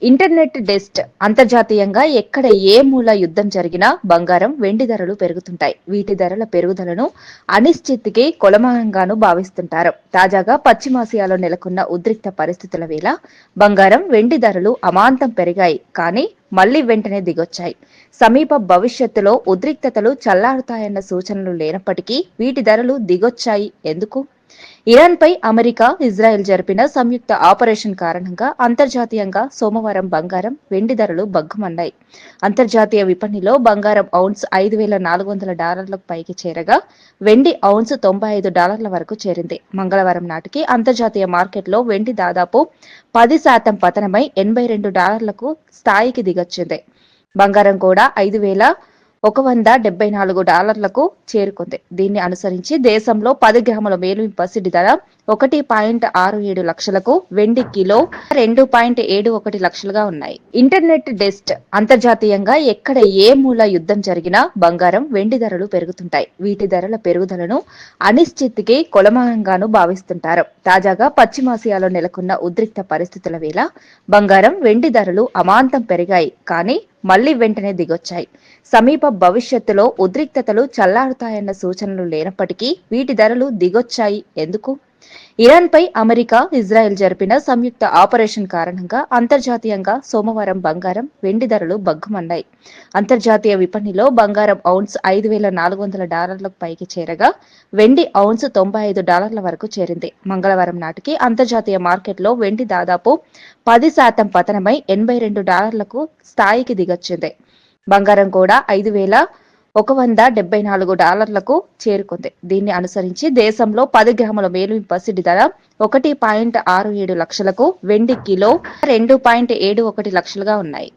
Internet డెస్ట్ అంతర్జాతీయంగా ఎక్కడ ఏ మూల యుద్ధం జరిగినా బంగారం, వెండి ధరలు పెరుగుతుంటాయి. వీటి ధరల పెరుగుదలను అనిశ్చితికి కొలమానంగాను భావిస్తుంటారు. తాజాగా పశ్చిమాసియాలో నెలకొన్న ఉద్రిక్త పరిస్థితుల వేళ బంగారం, వెండి ధరలు అమాంతం పెరిగాయి. కానీ మళ్లీ వెంటనే దిగొచ్చాయి. సమీప భవిష్యత్తులో ఉద్రిక్తతలు చల్లారుతాయన్న సూచనలు లేనప్పటికీ వీటి ధరలు దిగొచ్చాయి. ఎందుకు? ఇరాన్పై అమెరికా, ఇజ్రాయెల్ జరిపిన సంయుక్త ఆపరేషన్ కారణంగా అంతర్జాతీయంగా సోమవారం బంగారం, వెండి ధరలు బగ్గుమన్నాయి. అంతర్జాతీయ విపణిలో బంగారం ఔన్స్ $5,400 పైకి చేరగా, వెండి ఔన్స్ $95 వరకు చేరింది. మంగళవారం నాటికి అంతర్జాతీయ మార్కెట్లో వెండి దాదాపు 10% పతనమై $82 స్థాయికి దిగొచ్చింది. బంగారం కూడా $5,174కు చేరుకుంది. దీన్ని అనుసరించి దేశంలో 10 గ్రాముల మేలిమి పసిడి ధర 1.67 లక్షలకు, వెండి కిలో 2.71 లక్షలుగా ఉన్నాయి. ఇంటర్నెట్ డెస్ట్ అంతర్జాతీయంగా ఎక్కడ ఏ మూల యుద్ధం జరిగినా బంగారం, వెండి ధరలు పెరుగుతుంటాయి. వీటి ధరల పెరుగుదలను అనిశ్చితికి కొలమానంగాను భావిస్తుంటారు. తాజాగా పశ్చిమాసియాలో నెలకొన్న ఉద్రిక్త పరిస్థితుల వేళ బంగారం, వెండి ధరలు అమాంతం పెరిగాయి. కానీ మళ్లీ వెంటనే దిగొచ్చాయి. సమీప భవిష్యత్తులో ఉద్రిక్తతలు చల్లారుతాయన్న సూచనలు లేనప్పటికీ వీటి ధరలు దిగొచ్చాయి. ఎందుకు? ఇరాన్పై అమెరికా, ఇజ్రాయెల్ జరిపిన సంయుక్త ఆపరేషన్ కారణంగా అంతర్జాతీయంగా సోమవారం బంగారం, వెండి ధరలు బగ్గుమన్నాయి. అంతర్జాతీయ విపణిలో బంగారం ఔన్స్ $5,400 పైకి చేరగా, వెండి ఔన్స్ $95 వరకు చేరింది. మంగళవారం నాటికి అంతర్జాతీయ మార్కెట్లో వెండి దాదాపు 10% పతనమై $82 స్థాయికి దిగొచ్చింది. బంగారం కూడా $5,174కు చేరుకుంది. దీన్ని అనుసరించి దేశంలో 10 గ్రాముల మేలిమి పసిడి ధర 1.67 లక్షలకు, వెండి కిలో 2.71 లక్షలుగా ఉన్నాయి.